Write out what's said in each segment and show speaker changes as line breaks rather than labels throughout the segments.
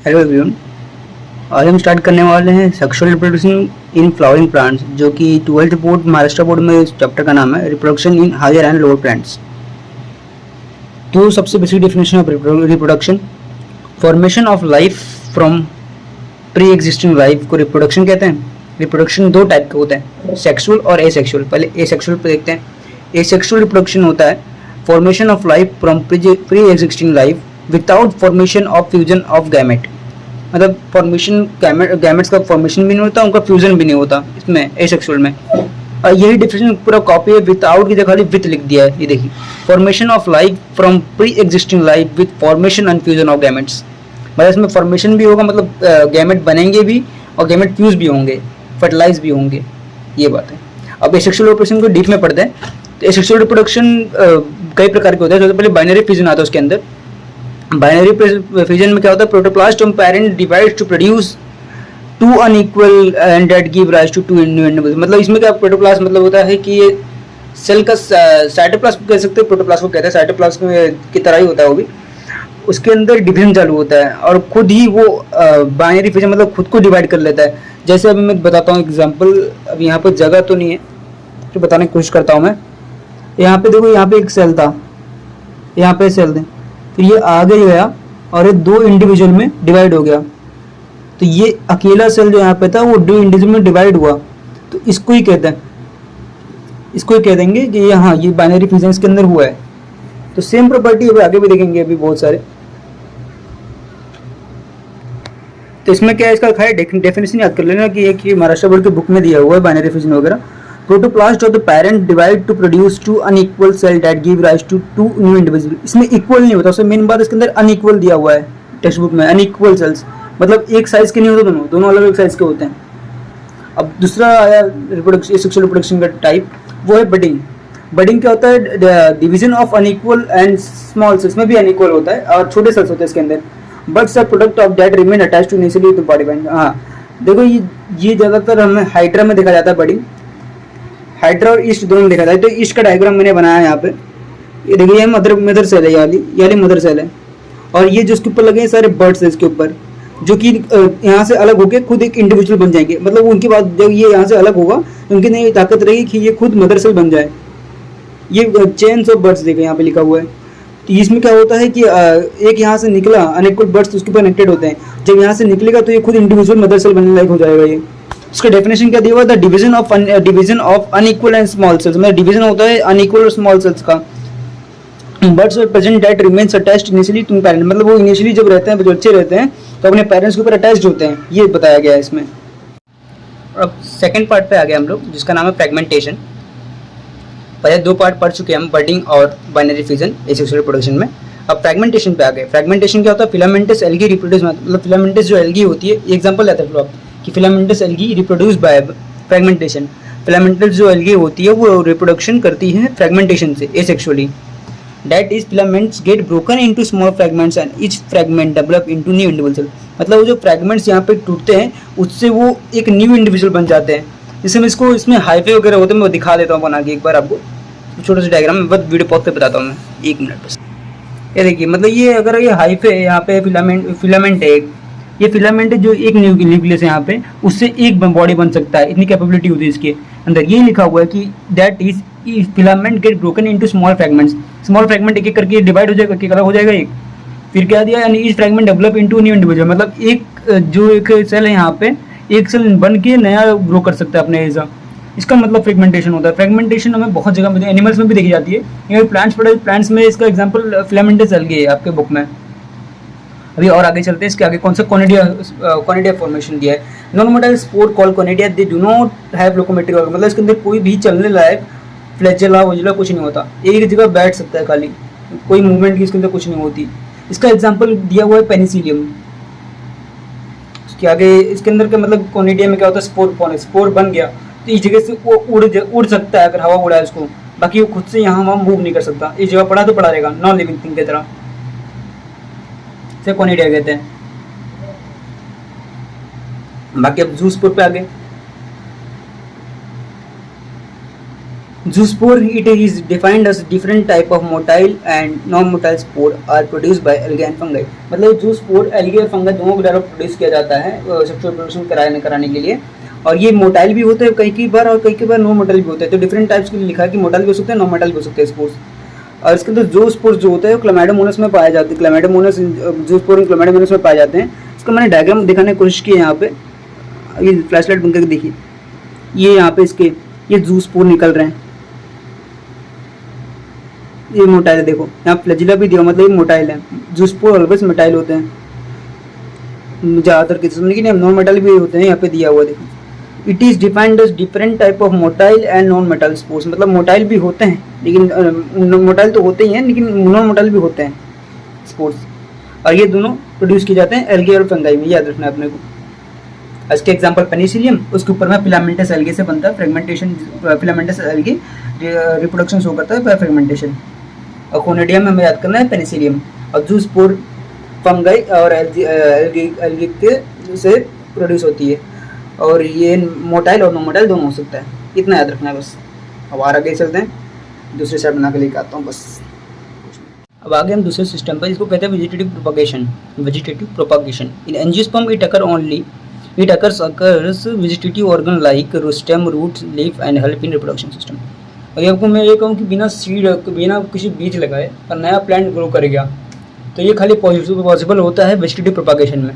Hello everyone. आज हम start करने वाले हैं sexual reproduction in flowering plants, जो कि 12th बोर्ड महाराष्ट्र बोर्ड में इस चैप्टर का नाम है reproduction in higher and lower plants. तो सबसे basic definition of reproduction, formation of life from pre existing life को रिप्रोडक्शन कहते हैं। रिप्रोडक्शन दो टाइप के होते हैं, सेक्सुअल और एसेक्सुअल। पहले एसेक्सुअल पे देखते हैं। एसेक्सुअल रिप्रोडक्शन होता है formation of life from pre existing life without formation of fusion of gamete. मतलब फॉर्मेशन गैमेट्स का फॉर्मेशन भी नहीं होता, उनका फ्यूजन भी नहीं होता इसमें एसेक्सुअल में। और यही डिफिनेशन पूरा कॉपी है, विदाउट की जगह खाली विथ लिख दिया है। ये देखिए, formation of life from pre existing life with formation and fusion of gametes. मतलब इसमें फॉर्मेशन भी होगा, मतलब गैमेट बनेंगे भी और गैमेट फ्यूज भी होंगे, फर्टिलाइज भी होंगे, ये बात है। अब एसेक्सुअल रिप्रोडक्शन को डीप में पढ़ते हैं। तो एसेक्सुअल रिप्रोडक्शन कई प्रकार के होते हैं। सबसे पहले बाइनरी फ्यूजन आता है उसके अंदर। बाइनरी फ्यूजन में क्या होता है, प्रोटोप्लास्ट और parent divide to produce two unequal and that give rise to two individuals. मतलब इसमें क्या, प्रोटोप्लास्ट मतलब होता है कि ये सेल का साइटोप्लाज्म कह सकते हैं, प्रोटोप्लास्ट को कहते हैं, साइटोप्लाज्म की तरह ही होता है वो भी। उसके अंदर डिवीजन चालू होता है और खुद ही वो बाइनरी फ्यूजन मतलब खुद को डिवाइड कर लेता है। जैसे अभी मैं बताता हूँ एग्जांपल। अब यहाँ पर जगह तो नहीं है तो बताने की कोशिश करता हूँ मैं। यहाँ पे देखो, यहाँ पे एक सेल था, यहाँ पे सेल थे, फिर ये आगे गया और ये दो इंडिविजुअल में डिवाइड हो गया। तो ये अकेला सेल जो यहाँ पे था वो दो इंडिविजुअल में डिवाइड हुआ, तो इसको ही कहते हैं, इसको ही कह देंगे कि हाँ ये बाइनरी फ्यूजन इसके अंदर हुआ है। तो सेम प्रॉपर्टी अभी आगे भी देखेंगे अभी बहुत सारे। तो इसमें क्या है, इसका खाली डेफिनेशन याद कर लेना कि एक महाराष्ट्र बोर्ड की बुक में दिया हुआ है बाइनरी फ्यूजन वगैरह। Protoplast of the parent divide to produce two unequal cell that give rise to two new individual. इसमें इक्वल नहीं होता, उससे मेन बात इसके अंदर अनइक्वल दिया हुआ है टेक्स्ट बुक में। अनइक्वल सेल्स मतलब एक साइज के नहीं होते, दोनों अलग अलग साइज के होते हैं। अब दूसरा आया रिप्रोडक्शन, सेक्सुअल रिप्रोडक्शन का टाइप, वो है बडिंग। बडिंग क्या होता है, division of unequal and small sales में भी अनइक्वल होता है और छोटे सेल्स होते हैं इसके अंदर। Buds are product of that remain attached to initially to body band. हाँ देखो, ये ज़्यादातर हमें हाइड्रा में देखा जाता है बडिंग। हाइड्रा और ईस्ट दोनों में देखा जाता है। तो ईस्ट का डायग्राम मैंने बनाया है यहाँ पे। ये देखिए, ये मदर सेल है, ये वाली मदर सेल है। और ये जो इसके ऊपर लगे हैं सारे बर्ड्स है इसके ऊपर, जो कि यहाँ से अलग होकर खुद एक इंडिविजुअल बन जाएंगे। मतलब उनकी बात, जब ये यहाँ से अलग होगा तो उनकी नहीं ताकत रहेगी कि ये खुद मदर सेल बन जाए। ये चेन्स ऑफ बर्ड्स देखो यहाँ पे लिखा हुआ है। तो इसमें क्या होता है कि एक यहाँ से निकला, अनइक्वल बर्ड्स उसके ऊपर कनेक्टेड होते हैं। जब यहाँ से निकलेगा तो ये खुद इंडिविजुअल मदर सेल बनने लायक हो जाएगा। ये इसका डेफिनेशन क्या दिया हुआ था, division of unequal and small cells. मतलब डिवीजन होता है अनइक्वल और स्मॉल सेल्स का। Buds present that remains attached initially to parent. मतलब वो इनिशियली जब रहते हैं, बच्चे रहते हैं तो अपने पेरेंट्स के ऊपर अटैच्ड होते हैं, ये बताया गया है इसमें। अब सेकंड पार्ट पे आ गए हम लोग, जिसका नाम है फ्रेगमेंटेशन। पहले दो पार्ट पढ़ चुके हैं हम, बडिंग और बाइनरी फ्यूजन एसेक्सुअल रिप्रोडक्शन में। अब फ्रेगमेंटेशन पे आ गए। फ्रेगमेंटेशन क्या होता है, फिलामेंटस एल्गी रिप्रोड्यूस, मतलब फिलामेंटस जो एल्गी होती है, एग्जांपल लेते हैं कि filamentous algae reproduce by fragmentation. Filamentous जो एल्गी होती है वो रिप्रोडक्शन करती है फ्रेगमेंटेशन से asexually. That is, filaments get broken into small fragments and each fragment develop into new individual। मतलब वो जो फ्रैगमेंट्स यहाँ पे टूटते हैं उससे वो एक न्यू इंडिविजुअल बन जाते हैं। जैसे मैं इसको, इसमें हाइफे वगैरह होते हैं, मैं दिखा देता हूँ बना के एक बार आपको, छोटा सा डायग्राम में, बस वीडियो पॉज पे बताता हूँ मैं, 1 मिनट बस। ये देखिए, मतलब ये अगर ये हाइफे है, यहाँ पे फिलामेंट है एक, ये फिलामेंट है जो एक न्यूक्लियस है यहाँ पे, उससे एक बॉडी बन सकता है, इतनी कैपेबिलिटी होती है इसके अंदर। ये लिखा हुआ है कि that is filament get broken into small fragments. Small fragment एक एक करके डिवाइड हो जाएगा, एक अलग हो जाएगा एक। फिर क्या दिया, यानी each fragment develop into new individual. मतलब एक जो एक सेल है यहाँ पे, एक सेल बन के नया ग्रो कर सकता है अपने जैसा। इसका मतलब फ्रेगमेंटेशन होता है। फ्रेगमेंटेशन हमें बहुत जगह में, एनिमल्स में भी देखी जाती है। ये प्लांट्स पढ़े, प्लांट्स में इसका एग्जाम्पल फिलामेंटस एल्गी है आपके बुक में। अभी और आगे चलते हैं, इसके आगे कौन सा कोनिडिया फॉर्मेशन दिया है। Non motile spore call conidia, they do not have locomotory organ. मतलब इसके अंदर कोई भी चलने लायक फ्लैजेला वजला कुछ नहीं होता, एक जगह बैठ सकता है खाली, कोई मूवमेंट की इसके अंदर कुछ नहीं होती। इसका एग्जांपल दिया हुआ है पेनिसिलियम। इसके आगे इसके अंदर का मतलब कोनिडिया में क्या होता है, स्पोर बन गया तो इस जगह से वो उड़ सकता है अगर हवा उड़ा है उसको, बाकी वो खुद से यहाँ वहाँ मूव नहीं कर सकता। इस जगह पड़ा तो पड़ा रहेगा, नॉन लिविंग थिंग की तरह से कोनिडिया कहते हैं। बाकी अब जूस्पोर पे आ गए। Zoospore, it is defined as different type of motile and non-motile spore are produced by algae and fungi. मतलब zoospore algae और fungi दोनों को द्वारा प्रोड्यूस किया जाता है सेक्सुअल रिप्रोडक्शन कराने के लिए, और ये मोटाइल भी होते हैं कई बार और कई बार नॉन मोटाइल भी होते हैं। तो डिफरेंट टाइप्स के लिए लिखा है कि मोटाइल भी हो सकते हैं, नॉन मोटाइल भी हो सकते हैं स्पोर्स। और इसके अंदर जो स्पोर्स जो होते हैं क्लामाइडोमोनास में पाए जाते हैं, क्लामाइडोमोनास जो स्पोर क्लामाइडोमोनास में पाए जाते हैं। इसका मैंने डायग्राम दिखाने की कोशिश की है यहाँ पे, ये फ्लैशलाइट बन करके देखिए, ये यहाँ पे इसके ये जू स्पोर निकल रहे हैं, ये मोटाइल है। देखो यहाँ फ्लैजिला भी दिया, मतलब ये मोटाइल है। जू स्पोर ऑलवेज मोटाइल होते हैं ज़्यादातर केसेस में, लेकिन नॉन मोटाइल भी होते हैं, यहाँ पे दिया हुआ देखो। It is defined as different type of motile and non motile spores, मतलब मोटाइल भी होते हैं, लेकिन मोटाइल तो होते ही हैं, लेकिन नॉन मोटाइल भी होते हैं स्पोर्स, और ये दोनों प्रोड्यूस किए जाते हैं एल्गे और फंगाई में, याद रखना है अपने को। इसके एग्जांपल पेनिसिलियम, उसके ऊपर में फिलामेंटस एल्गे से बनता है, fragmentation filamentous algae reproduction show करता है फ्रेगमेंटेशन। और कोनेडियम में हमें याद करना है पेनिसिलियम, और जूस्पोर फंगाई और एल्गे के से प्रोड्यूस होती है, और ये मोटाइल और नॉन मोटाइल दोनों हो सकता है, इतना याद रखना है बस। अब आगे चलते हैं, दूसरे साइड बना के लेके आता हूँ बस। अब आगे हम दूसरे सिस्टम पर, इसको कहते हैं vegetative propagation. Vegetative propagation in angiosperm it occurs vegetative organ like stem, root, leaf and help in reproduction system. और ये आपको मैं ये कहूँ कि बिना सीड, बिना किसी बीज लगाए और नया प्लांट ग्रो करेगा, तो ये खाली पॉसिबल होता है वेजिटेटिव प्रोपगेशन में,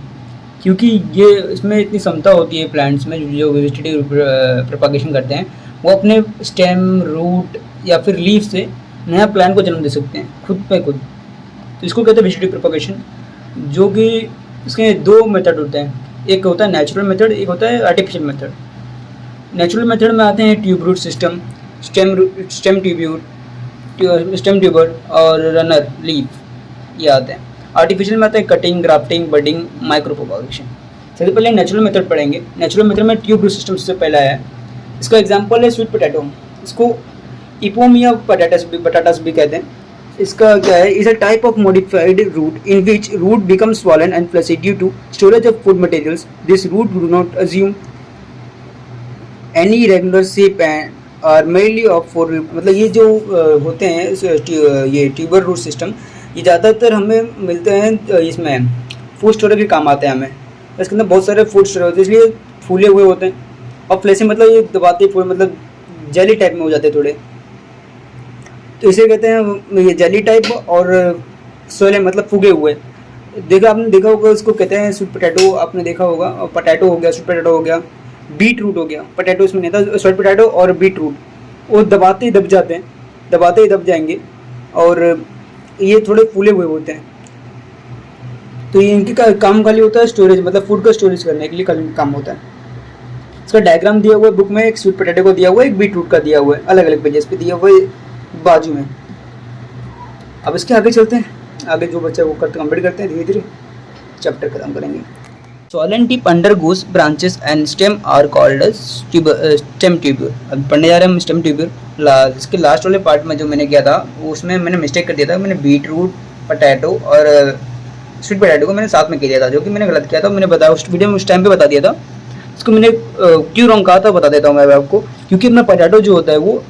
क्योंकि ये इसमें इतनी क्षमता होती है प्लांट्स में जो वेजिटेटिव प्रोपगेशन करते हैं, वो अपने स्टेम, रूट या फिर लीफ से नया प्लांट को जन्म दे सकते हैं खुद पे खुद। तो इसको कहते हैं वेजिटेटिव प्रोपगेशन, जो कि इसके दो मेथड होते हैं, एक होता है नेचुरल मेथड, एक होता है आर्टिफिशियल मेथड। नेचुरल मेथड में आते हैं tube root system, stem tuber और रनर लीफ, ये आते हैं। आर्टिफिशियल में आते हैं cutting, grafting, budding, micro propagation. सबसे पहले नेचुरल मेथड पढ़ेंगे। नेचुरल मेथड में ट्यूब रूट सिस्टम सबसे पहला है। इसका एग्जांपल है स्वीट पोटैटो, इसको इपोमिया पटाटास भी कहते हैं। इसका क्या है, is a type of modified root in which root become swollen and fleshy due to storage of food materials. This root do not assume any regular shape and are mainly of for, मतलब ये जो होते हैं ये tuber root system, ये ज़्यादातर हमें मिलते हैं इसमें फूड स्टोरेज के काम आते हैं हमें। इसके अंदर बहुत सारे फूड स्टोरेज होते हैं, इसलिए फूले हुए होते हैं, और फ्लैसी मतलब ये दबाते फूल, मतलब जेली टाइप में हो जाते हैं थोड़े, तो इसे कहते हैं ये जेली टाइप। और सोले मतलब फूगे हुए, आपने देखा होगा, इसको कहते हैं स्वीट पोटैटो, आपने देखा होगा। और पोटैटो हो गया, स्वीट पोटैटो हो गया, बीट रूट हो गया। पोटैटो इसमें नहीं था, स्वीट पोटैटो और बीट रूट, वो दबाते ही दब जाते हैं, दबाते ही दब जाएंगे, और ये थोड़े फूले हुए होते हैं। तो ये इनकी काम खाली होता है स्टोरेज, मतलब फूड का स्टोरेज करने के लिए काम होता है। इसका डायग्राम दिया हुआ है बुक में, एक स्वीट पोटैटो को दिया हुआ है, एक बीट रूट का दिया हुआ है, अलग अलग पेजेस पे दिया हुआ है बाजू में। अब इसके आगे चलते हैं, आगे जो बच्चा वो कंप्लीट करते हैं, धीरे धीरे चैप्टर खत्म करेंगे। Swollen tip undergoes branches and stem are called as stem tubule। अब पढ़ने जा रहे हैं हम स्टेम ट्यूब्यूल। इसके लास्ट वाले पार्ट में जो मैंने किया था उसमें मैंने मिस्टेक कर दिया था, मैंने बीट रूट, पोटैटो और स्वीट पोटैटो को मैंने साथ में किया था, जो कि मैंने गलत किया था। मैंने बताया उस वीडियो में उस टाइम पे बता दिया था। इसको मैंने क्यों रॉन्ग कहा था बता देता हूँ मैं आपको, क्योंकि अपना पोटैटो जो होता है वो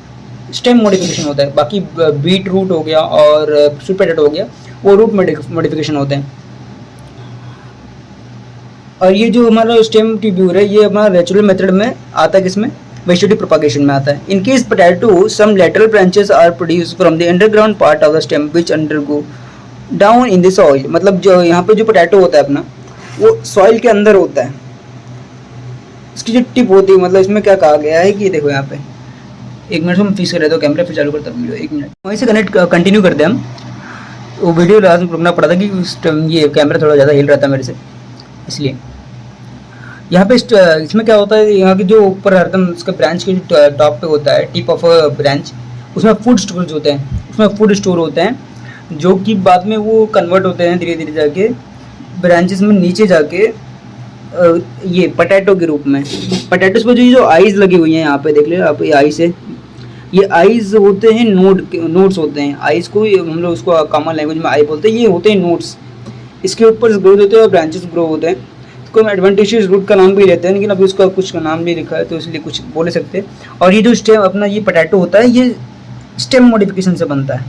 स्टेम मॉडिफिकेशन होता है, बाकी बीट रूट हो गया और स्वीट पोटैटो हो गया वो रूट मॉडिफिकेशन होते हैं। और ये जो हमारा स्टेम ट्यूब्यूल है ये हमारा नेचुरल मेथड में आता है, किसमें, वेजिटेटिव प्रोपगेशन में आता है। In case potato some lateral branches are produced from the underground part of the stem which undergo down in the soil. मतलब जो यहाँ पे जो पोटैटो होता है अपना, वो सॉइल के अंदर होता है। इसकी जो टिप होती है, मतलब इसमें क्या कहा गया है कि देखो यहाँ पे, एक मिनट हम फिक्स कर रहे थे, कैमरा फिर चालू करता हूँ वीडियो, एक मिनट वहीं से कंटिन्यू करते हैं हम। वो वीडियो लास्ट में रुकना पड़ा था कि ये कैमरा थोड़ा ज़्यादा हिल रहा था मेरे से, इसलिए। यहाँ पे इसमें क्या होता है, यहाँ की जो ऊपर हरदम इसका ब्रांच के टॉप पे होता है, टिप ऑफ ब्रांच, उसमें फूड स्टोरेज होते हैं, उसमें फूड स्टोर होते हैं, जो कि बाद में वो कन्वर्ट होते हैं धीरे धीरे जाके ब्रांचेस में नीचे जाके ये पोटैटो के रूप में। पोटैटोस पर जो आइज लगी हुई हैं यहाँ पे देख लो आप, ये आइज है, ये आइज होते हैं नोड्स होते हैं। आइज को हम लोग उसको कॉमन लैंग्वेज में आई बोलते हैं, ये होते हैं नोड्स। इसके ऊपर ग्रोथ होते हैं और ब्रांचेस ग्रो होते हैं। इसको हम एडवेंटिशियस रूट का नाम भी लेते हैं, लेकिन अभी उसका कुछ का नाम नहीं लिखा है तो इसलिए कुछ बोले सकते हैं। और ये जो स्टेम अपना ये पोटैटो होता है ये स्टेम मॉडिफिकेशन से बनता है।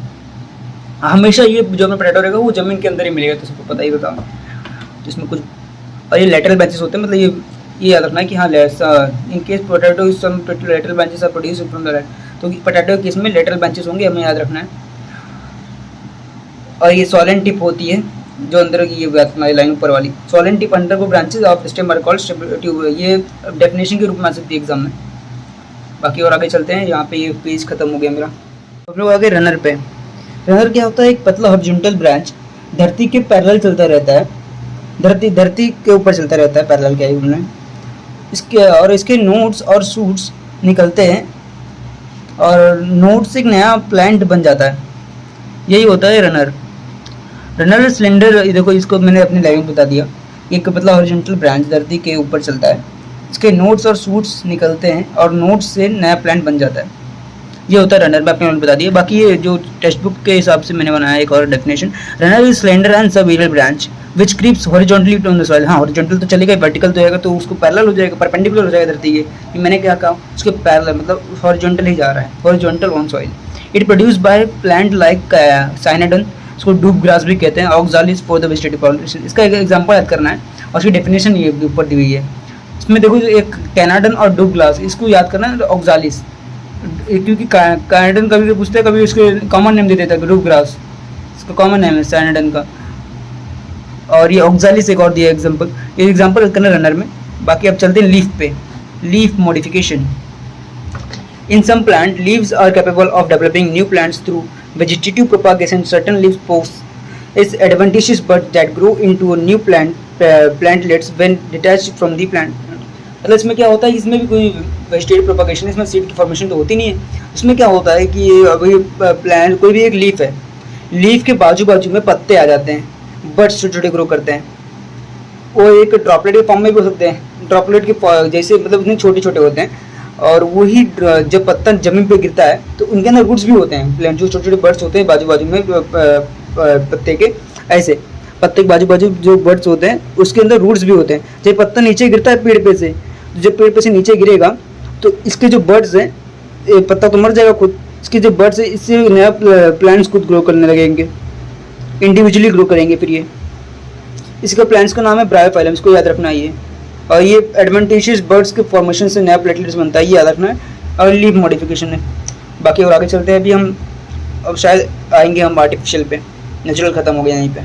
हमेशा ये जो हमें पोटैटो रहेगा वो ज़मीन के अंदर ही मिलेगा, तो सबको पता ही होता है। तो इसमें कुछ और ये लेटरल ब्रांचेस होते हैं, मतलब ये याद रखना है कि हाँ in case potato some lateral branches are produce from the right, तो पोटैटो के केस में लेटरल ब्रांचेस होंगे, हमें याद रखना है। और ये सॉलेंट टिप होती है जो अंदर की ये लाइन ऊपर वाली सॉलेंट टिप अंडर को branches of stem are called tube, ये डेफिनेशन के रूप में आ सकती है एग्जाम में। बाकी और आगे चलते हैं, यहाँ पे ये पेज खत्म हो गया मेरा। अब लोग आगे रनर पे। रनर क्या होता है? एक पतला हॉरिजॉन्टल ब्रांच धरती के पैरेलल चलता रहता है, धरती के ऊपर चलता रहता है पैरेलल के में इसके नोड्स और शूट्स निकलते हैं और नोड से एक नया प्लांट बन जाता है, यही होता है रनर। रनर सिलेंडर, देखो इसको मैंने अपनी लाइन बता दिया, एक पतला हॉरिजॉन्टल ब्रांच धरती के ऊपर चलता है, इसके नोड्स और शूट्स निकलते हैं और नोड्स से नया प्लांट बन जाता है, ये होता है रनर। मैं आपने बता दिया। बाकी ये जो टेक्स्ट बुक के हिसाब से मैंने बनाया एक और definition, runner is slender and sub aerial branch which creeps horizontally on the soil. हाँ, हॉरिजॉन्टल तो चलेगा, वर्टिकल तो जाएगा तो उसको पैरेलल हो जाएगा, परपेंडिकुलर हो जाएगा धरती के। मैंने क्या कहा, उसके पैरेलल मतलब हॉरिजॉन्टल ही जा रहा है, horizontal on soil. It produce by plant like cynodon, इसको डूब ग्रास भी कहते हैं, oxalis for the vegetative population. इसका एक एग्जांपल याद करना है और उसकी डेफिनेशन ये ऊपर दी हुई है। इसमें देखो एक कैनाडन और डूब ग्रास, इसको याद करना है ऑक्सालिस, क्योंकि कैनाडन कभी भी पूछते हैं, कभी उसके कॉमन नेम दे देता है डूब ग्रास, इसका कॉमन नेम है कैनाडन का। और ये ऑक्सालिस एक और दिया एग्जांपल, ये एग्जांपल करना रनर में। बाकी अब चलते हैं लीफ पे। Leaf modification. In some plant, leaves are capable of developing new plants through vegetative propagation. Certain leaves possess its adventitious buds that grow into a new plantlets when detached from the plant. मतलब इसमें क्या होता है, इसमें भी कोई vegetative propagation, इसमें seed की फॉर्मेशन तो होती नहीं है। इसमें क्या होता है कि अभी प्लांट कोई भी एक लीफ है, लीफ के बाजू बाजू में पत्ते आ जाते हैं, बड्स छोटे छोटे ग्रो करते हैं। वो एक ड्रॉपलेट के फॉर्म में भी हो सकते हैं, ड्रॉपलेट के जैसे, मतलब इतने छोटे छोटे होते हैं। और वही जब पत्ता जमीन पे गिरता है तो उनके अंदर रूट्स भी होते हैं, प्लांट जो छोटे छोटे बर्ड्स होते हैं बाजू बाजू में पत्ते के, ऐसे पत्ते के बाजू बाजू जो बर्ड्स होते हैं उसके अंदर रूट्स भी होते हैं। जब पत्ता नीचे गिरता है पेड़ पे से, जब पेड़ पे से नीचे गिरेगा तो इसके जो बर्ड्स हैं, पत्ता तो मर जाएगा खुद, इसके जो बर्ड्स है इससे नया प्लांट्स खुद ग्रो करने लगेंगे, इंडिविजुअली ग्रो करेंगे। फिर ये इसका प्लांट्स का नाम है ब्रायोफाइलम, इसको याद रखना है ये। और ये एडवेंटिशियस बर्ड्स के फॉर्मेशन से नया प्लेटलेट्स बनता है, ये याद रखना है। और लीफ मॉडिफिकेशन है। बाकी और आगे चलते हैं, अभी हम अब शायद आएंगे हम आर्टिफिशियल पे, नेचुरल खत्म हो गया यहीं पे,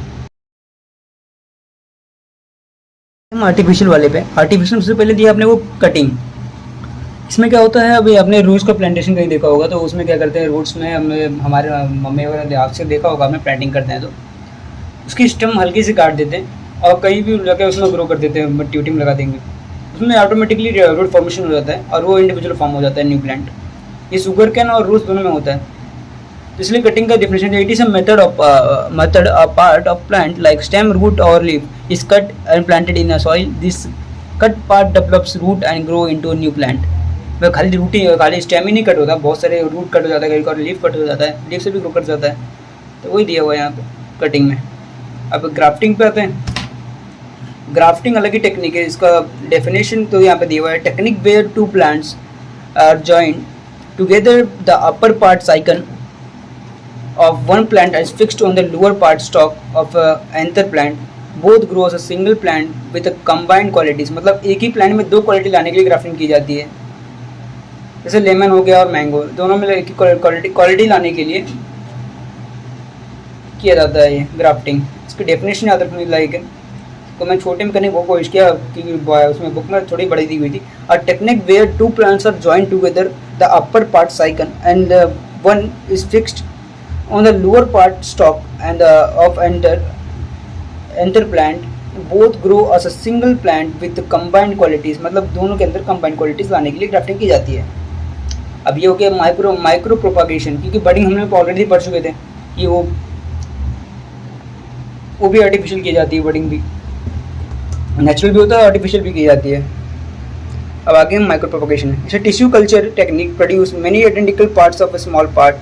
हम आर्टिफिशियल वाले पे। आर्टिफिशियल सबसे पहले दिया आपने वो कटिंग। इसमें क्या होता है, अभी आपने रूट्स का प्लांटेशन कहीं देखा होगा, तो उसमें क्या करते हैं, रूट्स में हमारे मम्मी वगैरह आपसे देखा होगा, हमें प्लांटिंग करते हैं तो उसकी स्टेम हल्की से काट देते हैं और कहीं भी लगा उसमें ग्रो कर देते हैं, ट्यूटिंग लगा देंगे, उसमें ऑटोमेटिकली रूट फॉर्मेशन हो जाता है और वो इंडिविजुअल फॉर्म हो जाता है न्यू प्लांट। ये शुगर कैन और रूट्स दोनों में होता है, इसलिए कटिंग का डिफिनेशन है, it is a method a part of plant like stem, root और leaf is cut and planted in a soil. This cut part develops root and grow into a new plant. वह खाली root ही, खाली stem ही नहीं cut होता, बहुत सारे root cut हो जाता है, कभी लीफ कट हो जाता है, लीफ से भी ग्रो कर जाता है, तो वही दिया हुआ है यहाँ पे कटिंग में। अब ग्राफ्टिंग पे आते हैं। ग्राफ्टिंग अलग ही टेक्निक है, इसका डेफिनेशन तो यहाँ पे दिया हुआ है, technique where two plants are joined together, the upper part scion of one plant is fixed on the lower part stalk of another plant. Both grow as a single plant with a combined qualities. मतलब एक ही plant में दो quality लाने के लिए grafting की जाती है, जैसे लेमन हो गया और मैंगो, दोनों में एक ही क्वालिटी लाने के लिए किया जाता है ये ग्राफ्टिंग। इसकी डेफिनेशन याद रखने लायक है, तो मैं छोटे में करने की कोशिश किया क्योंकि उसमें बुक में थोड़ी बड़ी दी हुई थी। A technique where two plants are joined together, the upper part scion and one is fixed on the lower part stalk and of enter plant, both grow as a single plant with combined qualities। मतलब दोनों के अंदर combined qualities लाने के लिए grafting की जाती है। अब ये हो गया माइक्रो प्रोपागेशन, क्योंकि बडिंग हमने ऑलरेडी पढ़ चुके थे, ये वो भी आर्टिफिशियल की जाती है, बडिंग भी नेचुरल भी होता है, आर्टिफिशियल भी की जाती है। अब आगे माइक्रो प्रोपागेशन है। इसे tissue culture technique produce many identical parts of A small part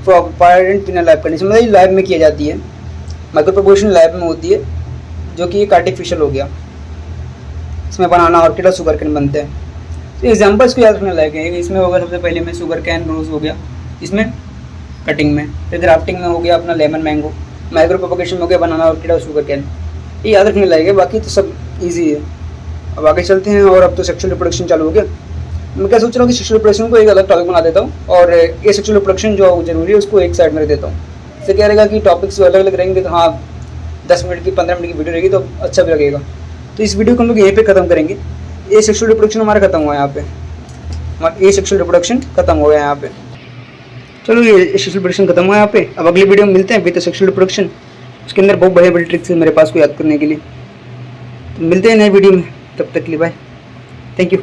parent lab condition, मतलब लैब में किया जाती है। माइक्रो प्रोपोगेशन लैब में होती है, जो कि एक आर्टिफिशियल हो गया। इसमें बनाना ऑर्किड और शुगर कैन बनते हैं। तो एग्जाम्पल्स को याद रखने लायक है। इसमें होगा सबसे पहले में शुगर कैन रोज हो गया, इसमें कटिंग में, फिर ग्राफ्टिंग में हो गया अपना लेमन मैंगो, माइक्रो प्रोपगेशन में हो गया बनाना ऑर्किड और शुगर कैन। ये याद रखने लायक है, बाकी तो सब ईजी है। अब आगे चलते हैं। और अब तो सेक्सुअल रिप्रोडक्शन चालू हो गया। मैं क्या सोच रहा हूँ कि सेक्सुअल रिप्रोडक्शन को एक अलग टॉपिक बना देता हूँ और ये सेक्सुअल रिप्रोडक्शन जो जरूरी है उसको एक साइड में रख देता हूँ। इससे क्या रहेगा कि टॉपिक्स अलग अलग रहेंगे, तो हाँ 10 मिनट की 15 मिनट की वीडियो रहेगी तो अच्छा भी लगेगा। तो इस वीडियो को हम लोग यहीं पे ख़त्म करेंगे। ये सेक्सुअल रिप्रोडक्शन हमारा खत्म हुआ है यहाँ पे, ये सेक्सुअल रिप्रोडक्शन खत्म हो गया यहाँ पे। चलो ये सेक्सुअल रिप्रोडक्शन खत्म हुआ है यहाँ पे। अब अगली वीडियो में मिलते हैं विद सेक्सुअल रिप्रोडक्शन। उसके अंदर बहुत बड़े बड़े ट्रिक्स है मेरे पास को याद करने के लिए। तो मिलते हैं नए वीडियो में, तब तक के लिए बाय, थैंक यू।